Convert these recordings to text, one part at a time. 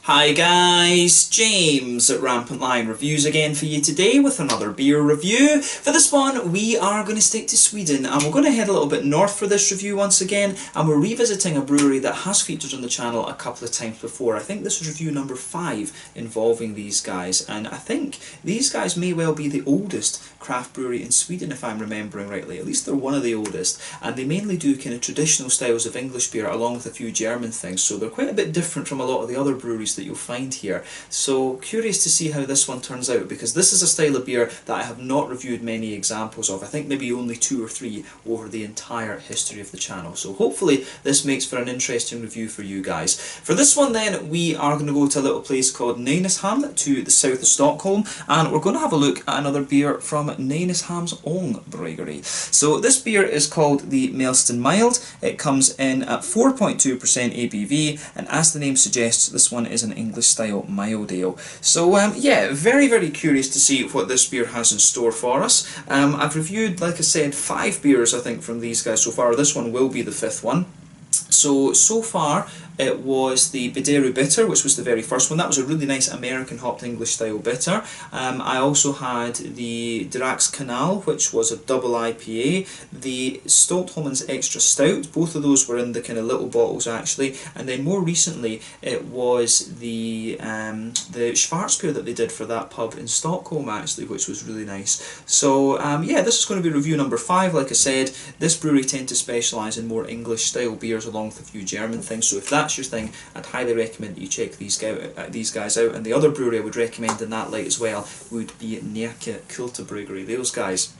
Hi guys, James at RampantLionReviews again for you today with another beer review. For this one we are going to stick to Sweden and we're going to head a little bit north for this review once again, and we're revisiting a brewery that has featured on the channel a couple of times before. I think this is review number 5 involving these guys, and I think these guys may well be the oldest craft brewery in Sweden if I'm remembering rightly. At least they're one of the oldest, and they mainly do kind of traditional styles of English beer along with a few German things, so they're quite a bit different from a lot of the other breweries that you'll find here. So curious to see how this one turns out, because this is a style of beer that I have not reviewed many examples of. I think maybe only 2 or 3 over the entire history of the channel. So hopefully this makes for an interesting review for you guys. For this one then, we are going to go to a little place called Nynäshamn to the south of Stockholm, and we're going to have a look at another beer from Nynäshamns Ångbryggeri. So this beer is called the Mällsten Mild. It comes in at 4.2% ABV, and as the name suggests, this one is an English style mild ale. So yeah, very curious to see what this beer has in store for us. I've reviewed, like I said, 5 beers I think from these guys so far. This one will be the 5th one. So far it was the Brewery Bitter, which was the very first one. That was a really nice American hopped English style bitter. I also had the Drax Kanal, which was a double IPA, the Stockholmens Extra Stout. Both of those were in the kind of little bottles actually, and then more recently it was the Schwarzbier that they did for that pub in Stockholm actually, which was really nice. So yeah, this is going to be review number 5. Like I said, this brewery tend to specialise in more English style beers along with a few German things, so if that's your thing, I'd highly recommend that you check these guys out. And the other brewery I would recommend in that light as well would be Nynäshamns Brewery. Those guys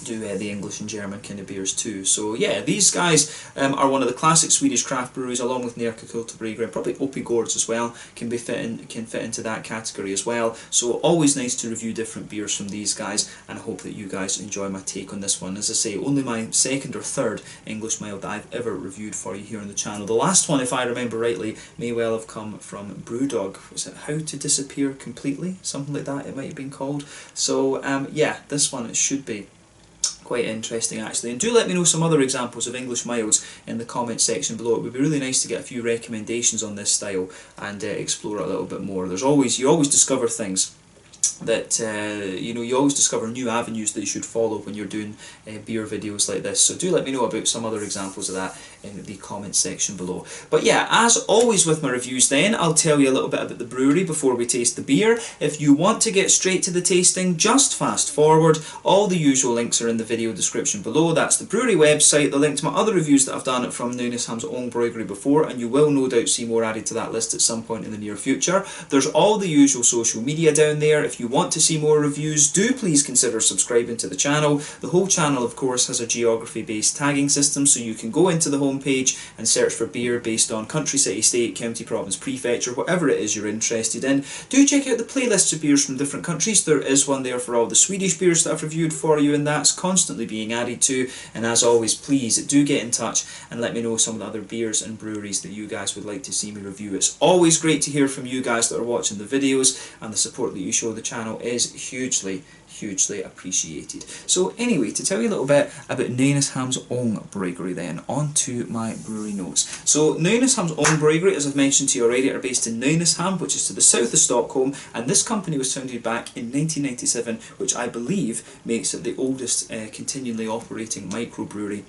do the English and German kind of beers too. So yeah, these guys are one of the classic Swedish craft breweries, along with Nynäshamns Brewery, and probably Opigårds as well can fit into that category as well. So always nice to review different beers from these guys, and I hope that you guys enjoy my take on this one. As I say, only my 2nd or 3rd English mild that I've ever reviewed for you here on the channel. The last one, if I remember rightly, may well have come from Brewdog. Was it How to Disappear Completely? Something like that it might have been called. So yeah, this one it should be quite interesting actually, and do let me know some other examples of English milds in the comments section below. It would be really nice to get a few recommendations on this style and explore it a little bit more. You always discover things that you always discover new avenues that you should follow when you're doing beer videos like this. So do let me know about some other examples of that in the comments section below. But yeah, as always with my reviews then, I'll tell you a little bit about the brewery before we taste the beer. If you want to get straight to the tasting, just fast forward. All the usual links are in the video description below. That's the brewery website, the link to my other reviews that I've done from Nynäshamns Ångbryggeri before, and you will no doubt see more added to that list at some point in the near future. There's all the usual social media down there. If you want to see more reviews, do please consider subscribing to the channel. The whole channel of course has a geography based tagging system, so you can go into the home page and search for beer based on country, city, state, county, province, prefecture, whatever it is you're interested in. Do check out the playlists of beers from different countries. There is one there for all the Swedish beers that I've reviewed for you, and that's constantly being added to. And as always, please do get in touch and let me know some of the other beers and breweries that you guys would like to see me review. It's always great to hear from you guys that are watching the videos, and the support that you show the channel is hugely appreciated. So anyway, to tell you a little bit about Nynäshamns Ångbryggeri then, on to my brewery notes. So Nynäshamns Ångbryggeri, as I've mentioned to you already, are based in Nynäshamn, which is to the south of Stockholm, and this company was founded back in 1997, which I believe makes it the oldest continually operating microbrewery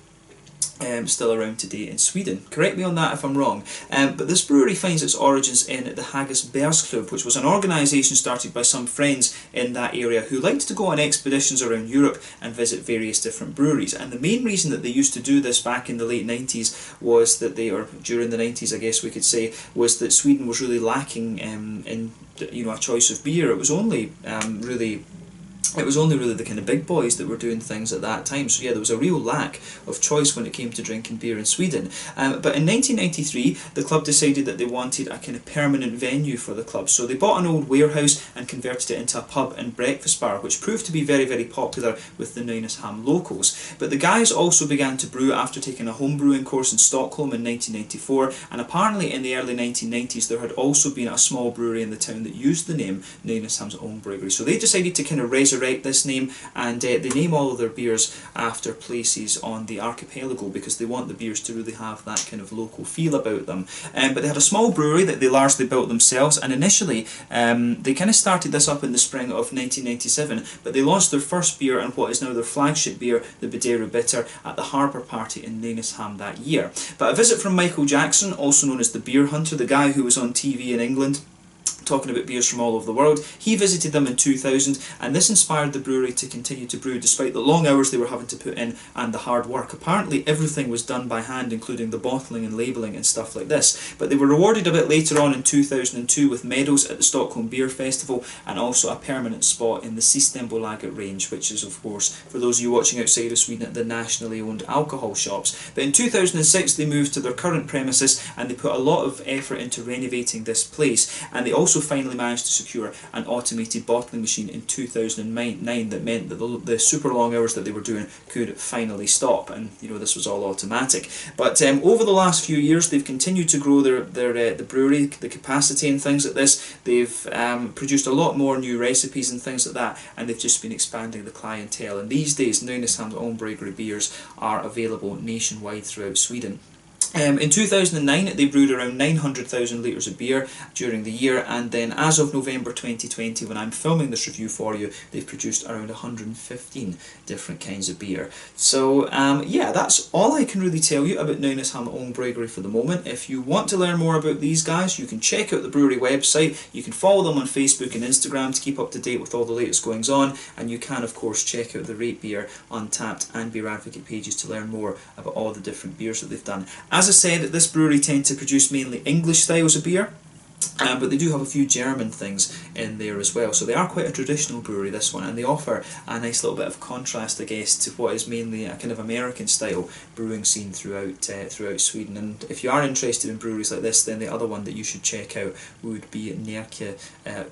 still around today in Sweden. Correct me on that if I'm wrong. But this brewery finds its origins in the Haggis Club, which was an organisation started by some friends in that area who liked to go on expeditions around Europe and visit various different breweries. And the main reason that they used to do this back in the late 90s was that or during the 90s I guess we could say, was that Sweden was really lacking in a choice of beer. It was only really the kind of big boys that were doing things at that time. So yeah, there was a real lack of choice when it came to drinking beer in Sweden. But in 1993, the club decided that they wanted a kind of permanent venue for the club. So they bought an old warehouse and converted it into a pub and breakfast bar, which proved to be very popular with the Nynäshamn locals. But the guys also began to brew after taking a home brewing course in Stockholm in 1994, and apparently in the early 1990s there had also been a small brewery in the town that used the name Nynäshamns Ångbryggeri. So they decided to kind of resurrect resurrect this name, and they name all of their beers after places on the archipelago because they want the beers to really have that kind of local feel about them. But they had a small brewery that they largely built themselves, and initially they kind of started this up in the spring of 1997, but they launched their first beer and what is now their flagship beer, the Badero Bitter, at the Harbour Party in Nynäshamn that year. But a visit from Michael Jackson, also known as the Beer Hunter, the guy who was on TV in England talking about beers from all over the world, he visited them in 2000, and this inspired the brewery to continue to brew despite the long hours they were having to put in and the hard work. Apparently everything was done by hand, including the bottling and labelling and stuff like this. But they were rewarded a bit later on in 2002 with medals at the Stockholm Beer Festival and also a permanent spot in the Systembolaget range, which is of course, for those of you watching outside of Sweden, the nationally owned alcohol shops. But in 2006 they moved to their current premises and they put a lot of effort into renovating this place, and they also finally managed to secure an automated bottling machine in 2009 that meant that the super long hours that they were doing could finally stop, and you know, this was all automatic. But over the last few years they've continued to grow the brewery, the capacity and things like this. They've produced a lot more new recipes and things like that, and they've just been expanding the clientele, and these days Nynäshamns Ångbryggeri beers are available nationwide throughout Sweden. In 2009 they brewed around 900,000 litres of beer during the year, and then as of November 2020, when I'm filming this review for you, they've produced around 115 different kinds of beer. So yeah, that's all I can really tell you about Nynäshamns Ångbryggeri for the moment. If you want to learn more about these guys, you can check out the brewery website, you can follow them on Facebook and Instagram to keep up to date with all the latest goings on, and you can of course check out the Rate Beer, Untappd and Beer Advocate pages to learn more about all the different beers that they've done. As I said, this brewery tend to produce mainly English styles of beer, but they do have a few German things in there as well. So they are quite a traditional brewery, this one, and they offer a nice little bit of contrast, I guess, to what is mainly a kind of American style brewing scene throughout Sweden. And if you are interested in breweries like this, then the other one that you should check out would be Närke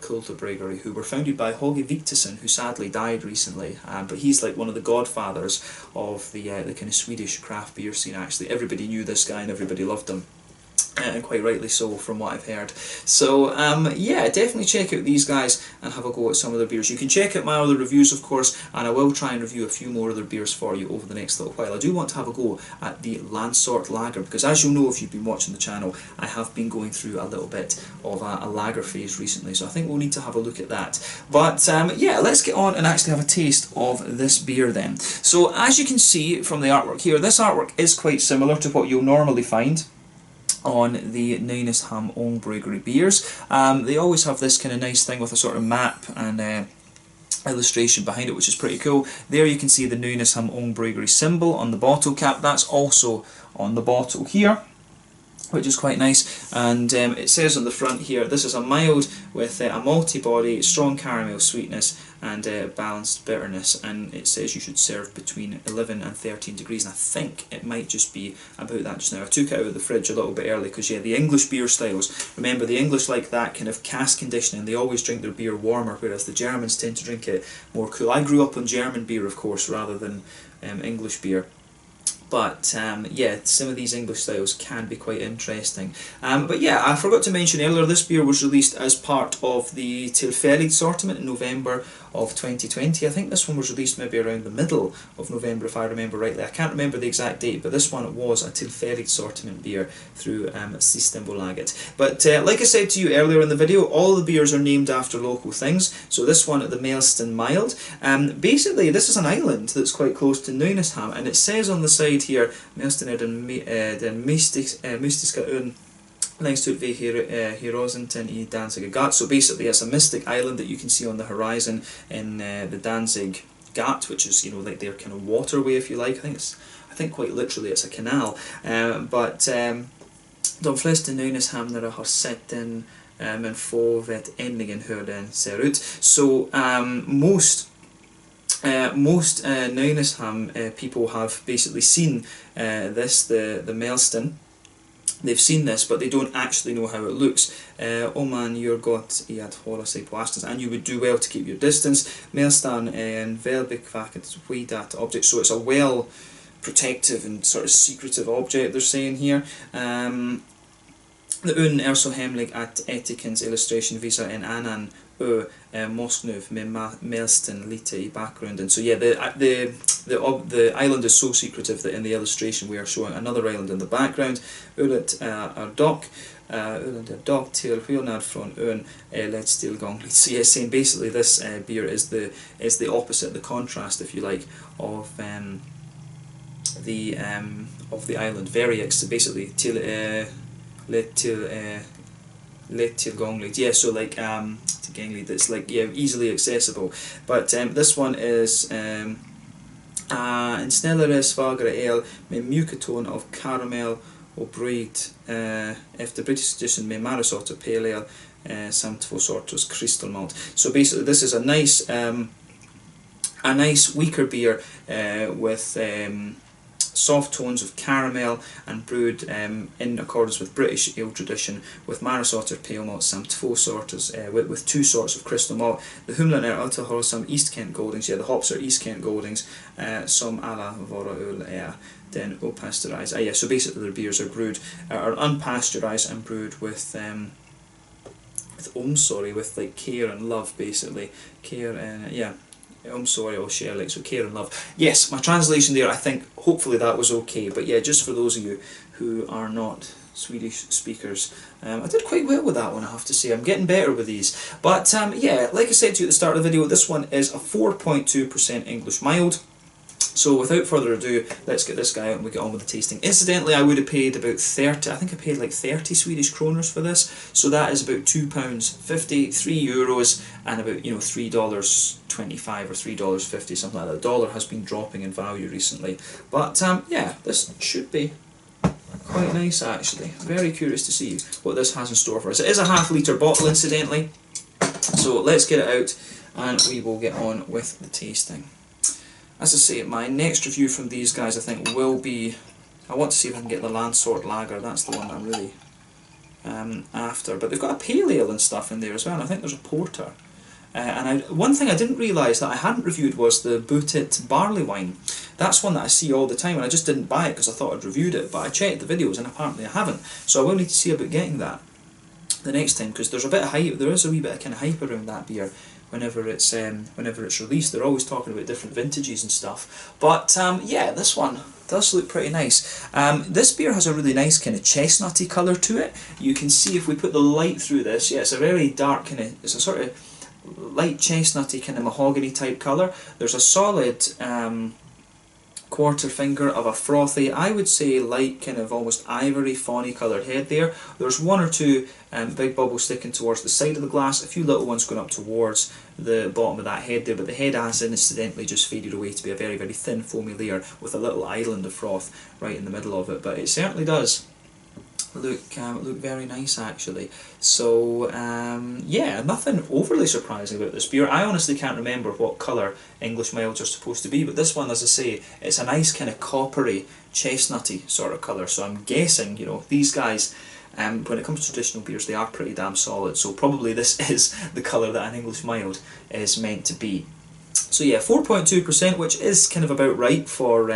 Kulturbryggeri, who were founded by Håge Wiktorsson, who sadly died recently, but he's like one of the godfathers of the kind of Swedish craft beer scene. Actually, everybody knew this guy and everybody loved him. And quite rightly so, from what I've heard. So yeah, definitely check out these guys and have a go at some of their beers. You can check out my other reviews, of course, and I will try and review a few more of their beers for you over the next little while. I do want to have a go at the Landsort Lager, because as you'll know if you've been watching the channel, I have been going through a little bit of a lager phase recently, so I think we'll need to have a look at that. But yeah, let's get on and actually have a taste of this beer then. So as you can see from the artwork here, this artwork is quite similar to what you'll normally find on the Nynäshamns Ångbryggeri beers. They always have this kind of nice thing with a sort of map and illustration behind it, which is pretty cool. There you can see the Nynäshamns Ångbryggeri symbol on the bottle cap. That's also on the bottle here, which is quite nice, and it says on the front here, this is a mild with a malty body, strong caramel sweetness and balanced bitterness, and it says you should serve between 11 and 13 degrees, and I think it might just be about that just now. I took it out of the fridge a little bit early because yeah, the English beer styles, remember the English like that kind of cask conditioning, they always drink their beer warmer, whereas the Germans tend to drink it more cool. I grew up on German beer of course rather than English beer. But yeah, some of these English styles can be quite interesting. But yeah, I forgot to mention earlier, this beer was released as part of the Tillfällig assortment in November of 2020. I think this one was released maybe around the middle of November if I remember rightly. I can't remember the exact date, but this one was a Tillfällig assortment beer through Systembolaget. But like I said to you earlier in the video, all the beers are named after local things. So this one, the Mällsten Mild, basically this is an island that's quite close to Nynäshamn, and it says on the side here, Mällsten den mystiska ön längst ut vid horisonten I Danzig Gat. So basically it's a mystic island that you can see on the horizon in the Danzig Gat, which is, you know, like their kind of waterway, if you like. I think quite literally it's a canal. De flesta Nynäshamnare har sett den men få vet ändligen hur den ser ut. So most Nynäshamn people have basically seen this, the Mällsten. They've seen this, but they don't actually know how it looks. Om man gör gott I att hålla sig på avstånd, and you would do well to keep your distance. Mällsten är en välbevakat skyddat object, so it's a well protective and sort of secretive object they're saying here. The un er så hemlig at etikens illustration visar en annan ö, Mosknuv med Mällsten lite i bakgrunden. So yeah, the island is so secretive that in the illustration we are showing another island in the background. Ölet är dock till skillnad från ön lättillgängligt. So yeah, saying basically this beer is the opposite, the contrast, if you like, of the island. Very basically lättillgängligt. Yeah, so like tillgängligt, it's like, yeah, easily accessible. But this one is en snällare, svagare ale med mjuka ton av karamell och bryggd efter British tradition med Marisotter Pale Ale samt 2 sorters crystal malt. So basically this is a nice weaker beer with soft tones of caramel and brewed in accordance with British ale tradition with Marisotter Pale Malt samt 2 sorters with 2 sorts of crystal malt. The humlen är alkoholsam East Kent Goldings. Yeah, the hops are East Kent Goldings, som alla våra öl är. Then unpasteurized. Yeah, so basically their beers are unpasteurized and brewed with with like care and love, basically. Or share, so care and love. Yes, my translation there, I think hopefully that was okay, but yeah, just for those of you who are not Swedish speakers, I did quite well with that one, I have to say. I'm getting better with these. But yeah, like I said to you at the start of the video, this one is a 4.2% English mild. So without further ado, let's get this guy out and we get on with the tasting. Incidentally, I would have paid about 30, I think I paid like 30 Swedish kroners for this, so that is about £2.50, €3, and about, you know, $3.25 or $3.50, something like that. The dollar has been dropping in value recently. But yeah, this should be quite nice actually. Very curious to see what this has in store for us. It is a half-litre bottle, incidentally, so let's get it out and we will get on with the tasting. As I say, my next review from these guys I think will be, I want to see if I can get the Landsort Lager, that's the one that I'm really after. But they've got a pale ale and stuff in there as well, and I think there's a porter. One thing I didn't realise that I hadn't reviewed was the Bootit barley wine. That's one that I see all the time, and I just didn't buy it because I thought I'd reviewed it, but I checked the videos and apparently I haven't. So I will need to see about getting that the next time, because there's a bit of hype, there is a wee bit of kind of hype around that beer whenever it's released. They're always talking about different vintages and stuff. But yeah, this one does look pretty nice. This beer has a really nice kind of chestnutty colour to it. You can see if we put the light through this, yeah, it's a very dark kind of, it's a sort of light chestnutty kind of mahogany type colour. There's a solid quarter finger of a frothy, I would say light kind of almost ivory fawny coloured head there. There's 1 or 2 big bubbles sticking towards the side of the glass, a few little ones going up towards the bottom of that head there, but the head has incidentally just faded away to be a very, very thin foamy layer with a little island of froth right in the middle of it. But it certainly does look very nice actually. So yeah, nothing overly surprising about this beer. I honestly can't remember what colour English milds are supposed to be, but this one, as I say, it's a nice kind of coppery, chestnutty sort of colour. So I'm guessing, you know, these guys, when it comes to traditional beers, they are pretty damn solid. So probably this is the colour that an English mild is meant to be. So yeah, 4.2%, which is kind of about right for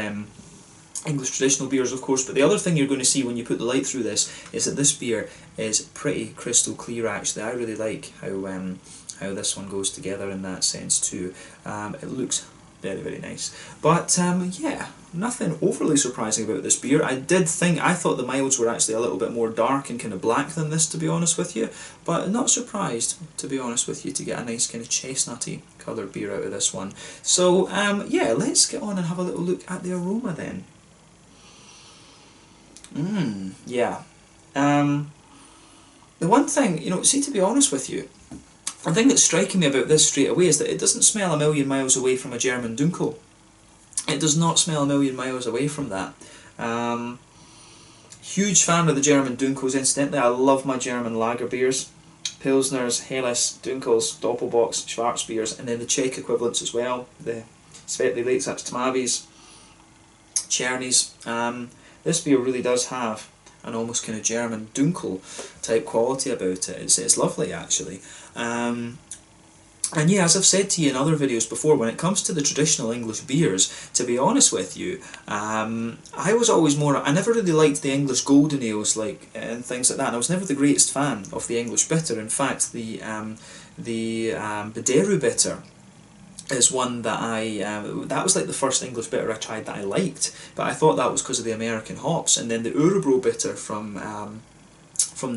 English traditional beers, of course. But the other thing you're going to see when you put the light through this is that this beer is pretty crystal clear actually. I really like how this one goes together in that sense too. It looks very, very nice. But yeah, nothing overly surprising about this beer. I thought the milds were actually a little bit more dark and kind of black than this, to be honest with you, but not surprised, to be honest with you, to get a nice kind of chestnutty coloured beer out of this one. So yeah, let's get on and have a little look at the aroma then. Yeah. The one thing, you know, see, to be honest with you, the thing that's striking me about this straight away is that it doesn't smell a million miles away from a German Dunkel. It does not smell a million miles away from that. Huge fan of the German Dunkels, incidentally. I love my German lager beers. Pilsners, Helles, Dunkels, Doppelbock, Schwarzbiers, and then the Czech equivalents as well. The Svetli Leitsats Tmavis, Chernies. This beer really does have an almost kind of German Dunkel type quality about it. It's lovely actually. And yeah, as I've said to you in other videos before, when it comes to the traditional English beers, to be honest with you, I was always more, I never really liked the English golden ales and things like that, and I was never the greatest fan of the English bitter. In fact, the Bideru bitter is one that that was like the first English bitter I tried that I liked, but I thought that was because of the American hops. And then the Urobro bitter from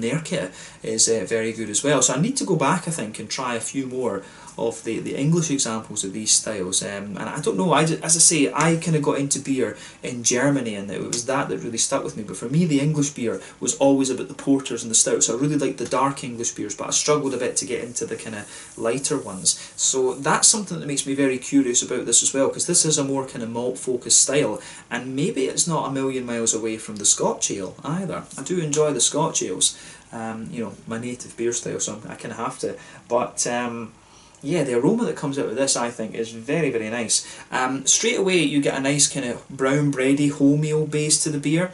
Närke is very good as well. So I need to go back, I think, and try a few more of the English examples of these styles. And I don't know, as I say, I kind of got into beer in Germany, and it was that really stuck with me. But for me, the English beer was always about the porters and the stouts. So I really liked the dark English beers, but I struggled a bit to get into the kind of lighter ones. So that's something that makes me very curious about this as well, because this is a more kind of malt-focused style, and maybe it's not a million miles away from the Scotch ale either. I do enjoy the Scotch ales. You know, my native beer style, so I kind of have to. But yeah, the aroma that comes out of this, I think, is very, very nice. Straight away, you get a nice kind of brown bready wholemeal base to the beer.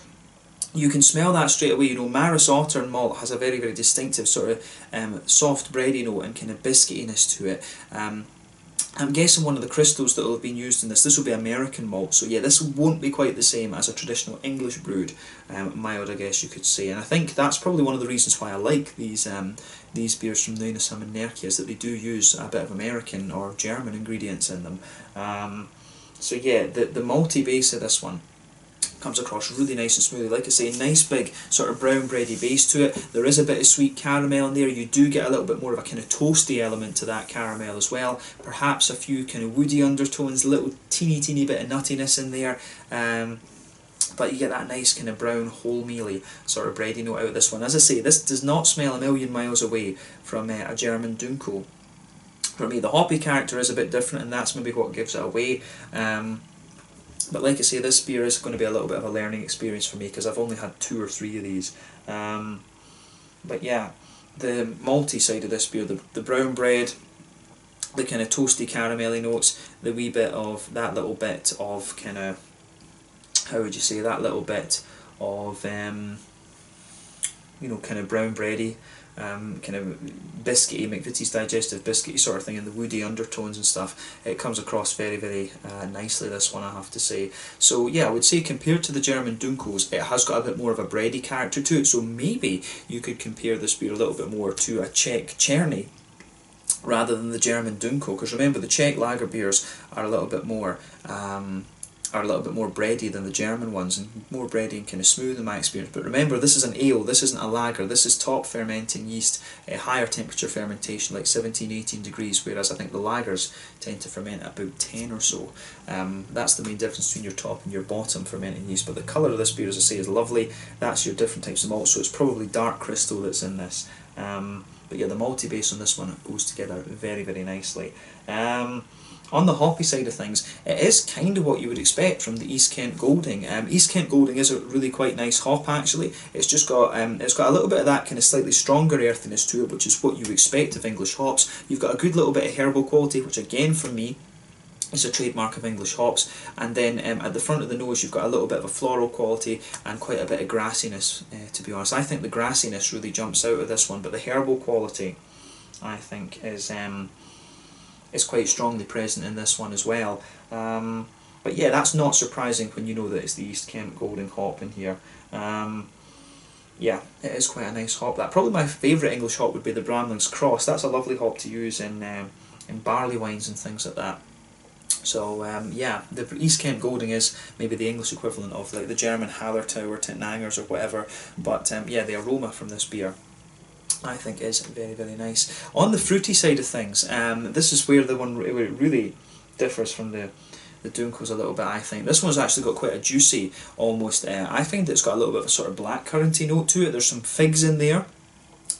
You can smell that straight away. You know, Maris Otter malt has a very, very distinctive sort of soft bready note and kind of biscuitiness to it. I'm guessing one of the crystals that will have been used in this will be American malt, so yeah, this won't be quite the same as a traditional English brewed mild, I guess you could say. And I think that's probably one of the reasons why I like these beers from Nynäshamn and Närke, is that they do use a bit of American or German ingredients in them. So yeah, the malty base of this one comes across really nice and smoothly. Like I say, nice big sort of brown bready base to it. There is a bit of sweet caramel in there. You do get a little bit more of a kind of toasty element to that caramel as well. Perhaps a few kind of woody undertones, a little teeny bit of nuttiness in there. But you get that nice kind of brown wholemealy sort of bready note out of this one. As I say, this does not smell a million miles away from a German Dunkel. For me, the hoppy character is a bit different, and that's maybe what gives it away. But like I say, this beer is going to be a little bit of a learning experience for me, because I've only had 2 or 3 of these. But yeah, the malty side of this beer, the brown bread, the kind of toasty caramelly notes, the wee bit of, that little bit of kind of, how would you say, that little bit of, you know, kind of brown bready, kind of biscuity, McVitie's digestive biscuity sort of thing, and the woody undertones and stuff. It comes across very, very nicely, this one, I have to say. So yeah, I would say compared to the German Dunkels, it has got a bit more of a bready character to it, so maybe you could compare this beer a little bit more to a Czech Cherny rather than the German Dunkel, because remember, the Czech lager beers are a little bit more bready than the German ones, and more bready and kind of smooth in my experience. But remember, this is an ale, this isn't a lager, this is top fermenting yeast, a higher temperature fermentation, like 17-18 degrees, whereas I think the lagers tend to ferment at about 10 or so. That's the main difference between your top and your bottom fermenting yeast. But the colour of this beer, as I say, is lovely. That's your different types of malt, so it's probably dark crystal that's in this. But yeah, the malty base on this one goes together very, very nicely. On the hoppy side of things, it is kind of what you would expect from the East Kent Golding. East Kent Golding is a really quite nice hop, actually. It's just got a little bit of that kind of slightly stronger earthiness to it, which is what you expect of English hops. You've got a good little bit of herbal quality, which again for me is a trademark of English hops. And then at the front of the nose, you've got a little bit of a floral quality and quite a bit of grassiness. To be honest, I think the grassiness really jumps out of this one, but the herbal quality, I think, is quite strongly present in this one as well. But yeah, that's not surprising when you know that it's the East Kent Golding hop in here. Yeah, it is quite a nice hop. Probably my favourite English hop would be the Bramling's Cross. That's a lovely hop to use in barley wines and things like that. So yeah, the East Kent Golding is maybe the English equivalent of like the German Hallertau or Tettnangers or whatever. But yeah, the aroma from this beer, I think, is very, very nice. On the fruity side of things, this is where the one where it really differs from the Dunkels a little bit, I think. This one's actually got quite a juicy, almost, I find it's got a little bit of a sort of blackcurranty note to it. There's some figs in there.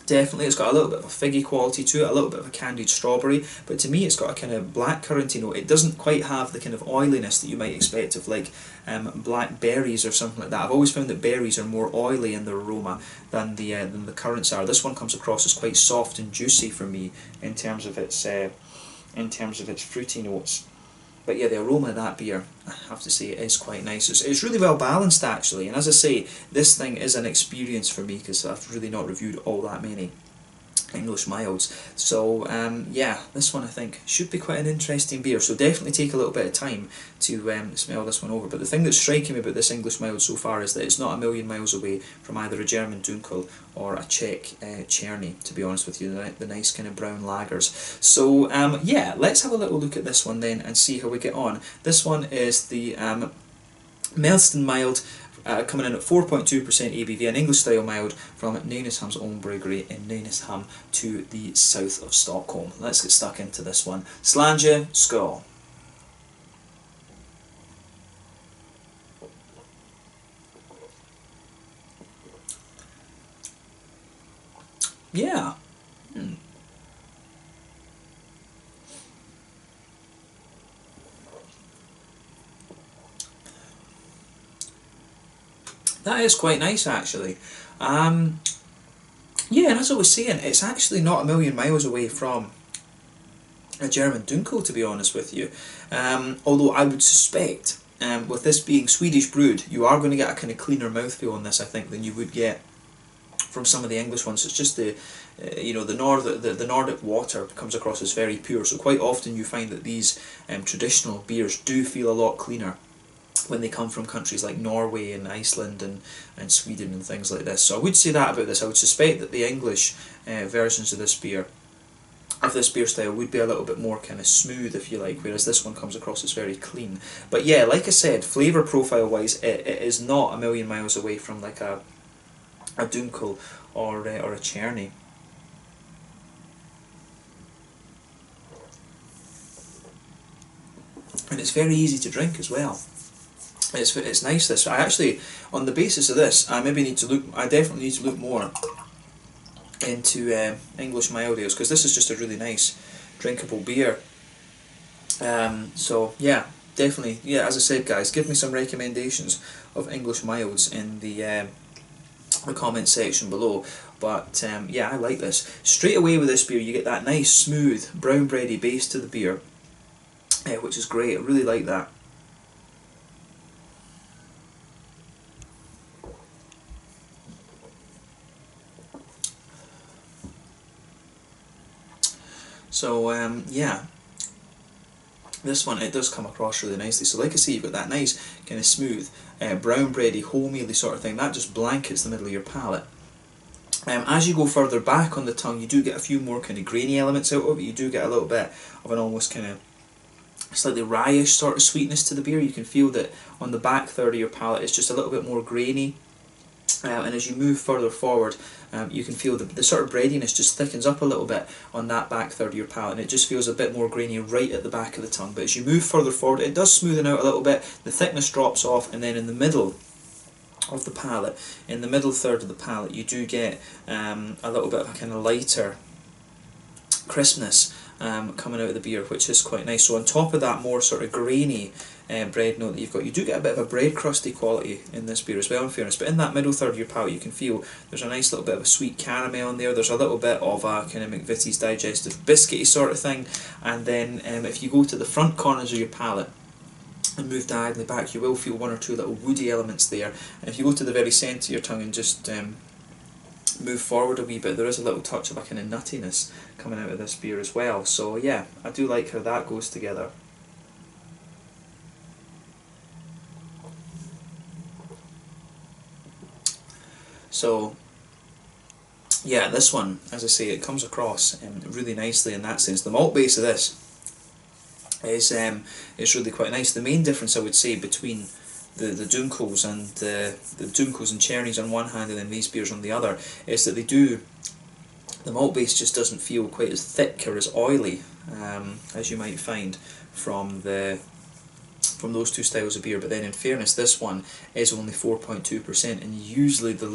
Definitely, it's got a little bit of a figgy quality to it, a little bit of a candied strawberry, but to me it's got a kind of blackcurranty note. It doesn't quite have the kind of oiliness that you might expect of like blackberries or something like that. I've always found that berries are more oily in their aroma than the currants are. This one comes across as quite soft and juicy for me in terms of its fruity notes. But yeah, the aroma of that beer, I have to say, is quite nice. It's really well balanced, actually. And as I say, this thing is an experience for me because I've really not reviewed all that many. English milds. So yeah, this one I think should be quite an interesting beer, so definitely take a little bit of time to smell this one over. But the thing that's striking me about this English mild so far is that it's not a million miles away from either a German Dunkel or a Czech Cherny, to be honest with you, the nice kind of brown lagers. So yeah, let's have a little look at this one then and see how we get on. This one is the Mällsten mild, coming in at 4.2% ABV, an English style mild from Nynäshamns Ångbryggeri in Nynäshamn to the south of Stockholm. Let's get stuck into this one. Slange, skål. Yeah. That is quite nice, actually. Yeah, and as I was saying, it's actually not a million miles away from a German Dunkel, to be honest with you. Although I would suspect, with this being Swedish brewed, you are going to get a kind of cleaner mouthfeel on this, I think, than you would get from some of the English ones. It's just the the Nordic water comes across as very pure, so quite often you find that these traditional beers do feel a lot cleaner when they come from countries like Norway and Iceland and Sweden and things like this. So I would say that about this. I would suspect that the English versions of this beer style would be a little bit more kind of smooth, if you like, whereas this one comes across as very clean. But yeah, like I said, flavour profile wise, it is not a million miles away from like a Dunkel or a Cherny. And it's very easy to drink as well. It's nice, this. I actually, on the basis of this, I definitely need to look more into English mild ales, because this is just a really nice drinkable beer. So yeah, definitely, yeah, as I said, guys, give me some recommendations of English milds in the comment section below. But yeah, I like this. Straight away with this beer you get that nice smooth brown bready base to the beer, which is great. I really like that. So yeah, this one, it does come across really nicely. So like I say, you've got that nice kind of smooth brown bready wholemeally sort of thing that just blankets the middle of your palate. As you go further back on the tongue, you do get a few more kind of grainy elements out of it. You do get a little bit of an almost kind of slightly rye-ish sort of sweetness to the beer. You can feel that on the back third of your palate it's just a little bit more grainy. And as you move further forward, you can feel the sort of breadiness just thickens up a little bit on that back third of your palate, and it just feels a bit more grainy right at the back of the tongue. But as you move further forward, it does smoothen out a little bit, the thickness drops off, and then in the middle of the palate, in the middle third of the palate, you do get a little bit of a kind of lighter crispness coming out of the beer, which is quite nice. So on top of that more sort of grainy bread note that you've got, you do get a bit of a bread crusty quality in this beer as well, in fairness. But in that middle third of your palate, you can feel there's a nice little bit of a sweet caramel in there. There's a little bit of a kind of McVitie's digestive biscuity sort of thing. And then if you go to the front corners of your palate and move diagonally back, you will feel one or two little woody elements there. And if you go to the very centre of your tongue and just move forward a wee bit, there is a little touch of a kind of nuttiness coming out of this beer as well. So yeah, I do like how that goes together. So yeah, this one, as I say, it comes across really nicely in that sense. The malt base of this is really quite nice. The main difference, I would say, between the Dunkels and the Dunkels and Chernies on one hand and then these beers on the other, is that the malt base just doesn't feel quite as thick or as oily as you might find from those two styles of beer. But then in fairness, this one is only 4.2%, and usually the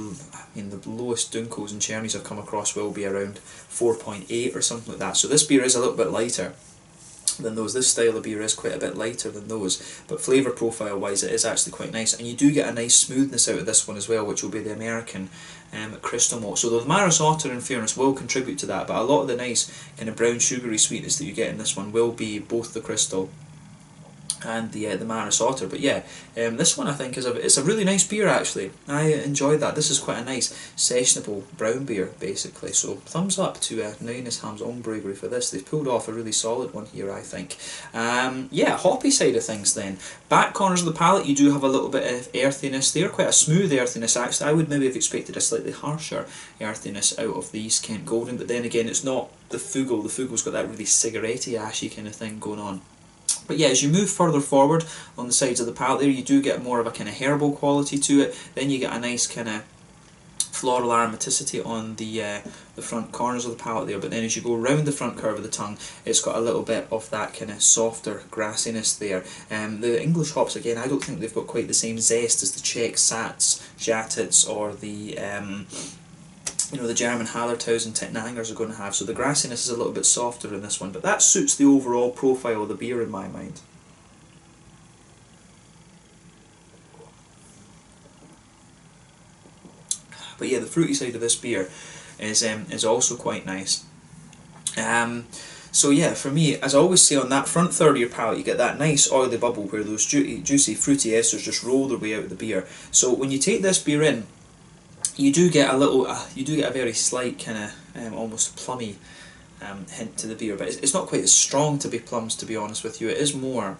lowest Dunkels and Chernies I've come across will be around 4.8 or something like that. So this beer is a little bit lighter than those. This style of beer is quite a bit lighter than those, but flavour profile wise it is actually quite nice, and you do get a nice smoothness out of this one as well, which will be the American crystal malt. So the Maris Otter, in fairness, will contribute to that, but a lot of the nice kind of brown sugary sweetness that you get in this one will be both the crystal and the Maris Otter. But yeah, this one I think it's a really nice beer actually. I enjoyed that. This is quite a nice sessionable brown beer basically. So thumbs up to Nynäshamns Ångbryggeri for this. They've pulled off a really solid one here, I think. Yeah, hoppy side of things then. Back corners of the palate, you do have a little bit of earthiness there, quite a smooth earthiness actually. I would maybe have expected a slightly harsher earthiness out of these Kent Golden, but then again it's not the Fugel. The Fugel's got that really cigarette-y, ashy kind of thing going on. But yeah, as you move further forward on the sides of the palate there, you do get more of a kind of herbal quality to it. Then you get a nice kind of floral aromaticity on the front corners of the palate there. But then as you go around the front curve of the tongue, it's got a little bit of that kind of softer grassiness there. The English hops, again, I don't think they've got quite the same zest as the Czech Sats, Jatets, or the the German Hallertausen Tettnangers are going to have. So the grassiness is a little bit softer in this one, but that suits the overall profile of the beer in my mind. But yeah, the fruity side of this beer is also quite nice. So yeah, for me, as I always say, on that front third of your palate, you get that nice oily bubble where those juicy fruity esters just roll their way out of the beer. So when you take this beer in, you do get a very slight kind of almost plummy hint to the beer, but it's not quite as strong to be plums, to be honest with you. It is more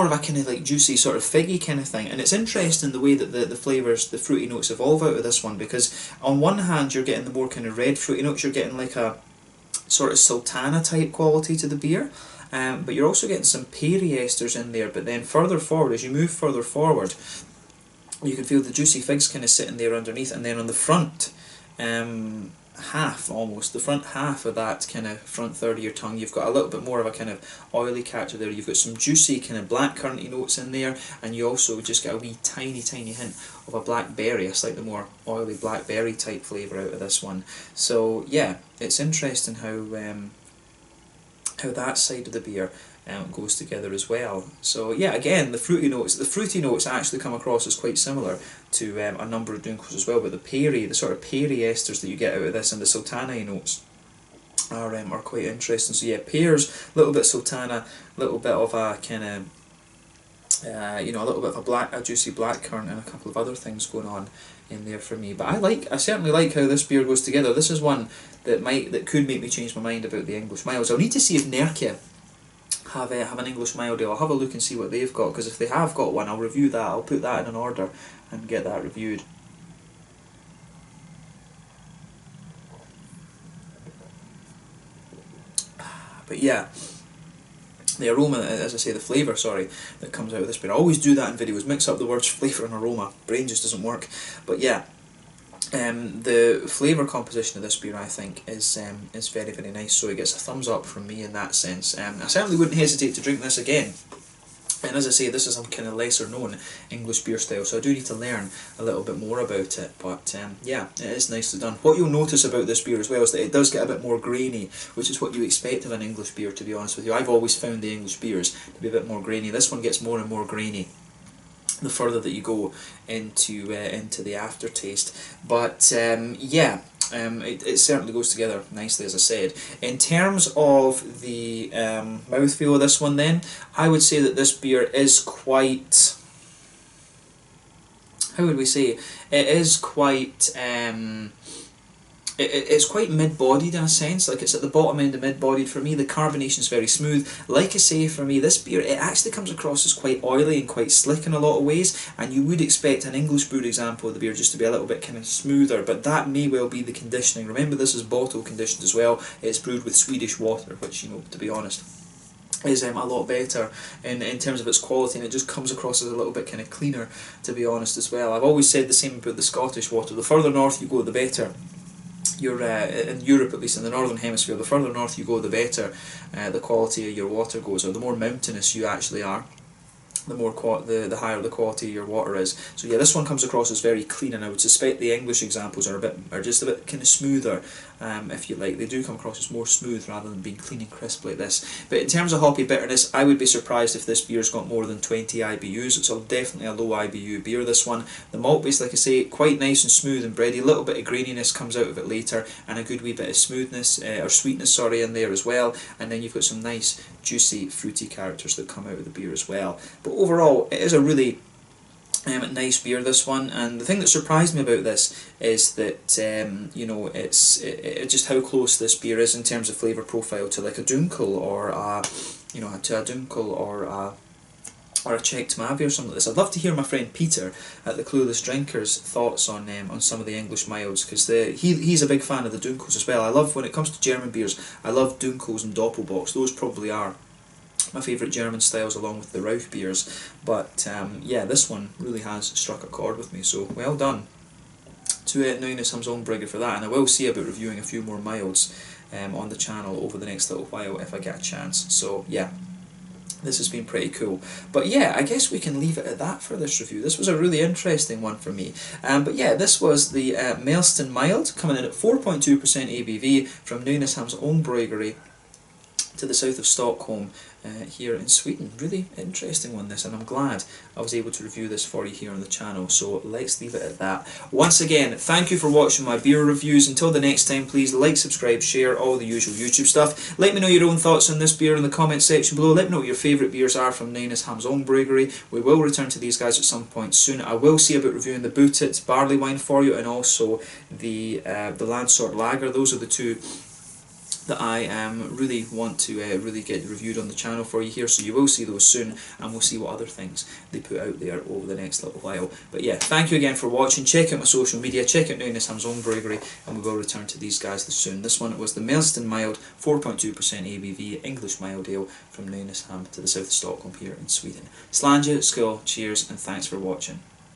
of a kind of like juicy sort of figgy kind of thing, and it's interesting the way that the flavours, the fruity notes evolve out of this one, because on one hand you're getting the more kind of red fruity notes, you're getting like a sort of sultana type quality to the beer, but you're also getting some peary esters in there. But then further forward, as you move further forward, you can feel the juicy figs kind of sitting there underneath, and then on the front half, almost the front half of that kind of front third of your tongue, you've got a little bit more of a kind of oily character there. You've got some juicy kind of blackcurranty notes in there, and you also just get a wee tiny hint of a blackberry, a slightly more oily blackberry type flavour out of this one. So yeah, it's interesting how that side of the beer goes together as well. So yeah, again, the fruity notes actually come across as quite similar to a number of drinkers as well, but the sort of peary esters that you get out of this and the sultana notes are quite interesting. So yeah, pears, a little bit sultana, a little bit of a kind of a little bit of a juicy blackcurrant, and a couple of other things going on in there for me. But I certainly like how this beer goes together. This is one that could make me change my mind about the English miles. I'll need to see if Nerke have an English mild ale. I'll have a look and see what they've got, because if they have got one, I'll review that. I'll put that in an order and get that reviewed. But yeah, the aroma, as I say, the flavour, sorry, that comes out of this beer. I always do that in videos, mix up the words flavour and aroma. Brain just doesn't work. But yeah, the flavour composition of this beer, I think, is very, very nice, so it gets a thumbs up from me in that sense. I certainly wouldn't hesitate to drink this again. And as I say, this is a kind of lesser known English beer style, so I do need to learn a little bit more about it. But yeah, it is nicely done. What you'll notice about this beer as well is that it does get a bit more grainy, which is what you expect of an English beer, to be honest with you. I've always found the English beers to be a bit more grainy. This one gets more and more grainy the further that you go into the aftertaste. But yeah, it certainly goes together nicely, as I said. In terms of the mouthfeel of this one then, I would say that this beer is quite, how would we say, it is quite it's quite mid-bodied in a sense, like it's at the bottom end of mid-bodied. For me, the carbonation is very smooth. Like I say, for me, this beer, it actually comes across as quite oily and quite slick in a lot of ways, and you would expect an English brewed example of the beer just to be a little bit kind of smoother, but that may well be the conditioning. Remember, this is bottle conditioned as well. It's brewed with Swedish water, which, to be honest, is a lot better in terms of its quality, and it just comes across as a little bit kind of cleaner, to be honest, as well. I've always said the same about the Scottish water. The further north you go, the better. You're in Europe, at least in the northern hemisphere, the further north you go, the better the quality of your water goes, or the more mountainous you actually are. the higher the quality of your water is. So yeah, this one comes across as very clean, and I would suspect the English examples are just a bit kind of smoother, if you like. They do come across as more smooth rather than being clean and crisp like this. But in terms of hoppy bitterness, I would be surprised if this beer's got more than 20 IBUs. It's definitely a low IBU beer, this one. The malt base, like I say, quite nice and smooth and bready. A little bit of graininess comes out of it later, and a good wee bit of smoothness, or sweetness, sorry, in there as well. And then you've got some nice, juicy, fruity characters that come out of the beer as well. But overall, it is a really nice beer, this one. And the thing that surprised me about this is that you know, it's just how close this beer is in terms of flavour profile to like a Dunkel or a, you know, to a Dunkel or a Czech Tmavi or something like this. I'd love to hear my friend Peter at the Clueless Drinkers' thoughts on some of the English milds, because he's a big fan of the Dunkels as well. I love, when it comes to German beers, I love Dunkels and Doppelbocks. Those probably are my favourite German styles, along with the Rauch beers. But yeah, this one really has struck a chord with me, so well done to Nynäshamns Ångbryggeri for that. And I will see about reviewing a few more milds on the channel over the next little while if I get a chance. So yeah, this has been pretty cool. But yeah, I guess we can leave it at that for this review. This was a really interesting one for me. But yeah, this was the Mällsten mild, coming in at 4.2% ABV from Nynäshamns Ångbryggeri to the south of Stockholm here in Sweden. Really interesting one, this, and I'm glad I was able to review this for you here on the channel. So let's leave it at that. Once again, thank you for watching my beer reviews. Until the next time, please like, subscribe, share, all the usual YouTube stuff. Let me know your own thoughts on this beer in the comment section below. Let me know what your favourite beers are from Nynäshamns Ångbryggeri. We will return to these guys at some point soon. I will see about reviewing the Bootit barley wine for you, and also the Landsort Lager. Those are the two that I really want to really get reviewed on the channel for you here, so you will see those soon, and we'll see what other things they put out there over the next little while. But yeah, thank you again for watching. Check out my social media, check out Nynäshamns Ångbryggeri, and we will return to these guys soon. This one was the Mällsten mild, 4.2% ABV English mild ale from Nynäshamn to the south of Stockholm here in Sweden. Slange, skull, cheers, and thanks for watching.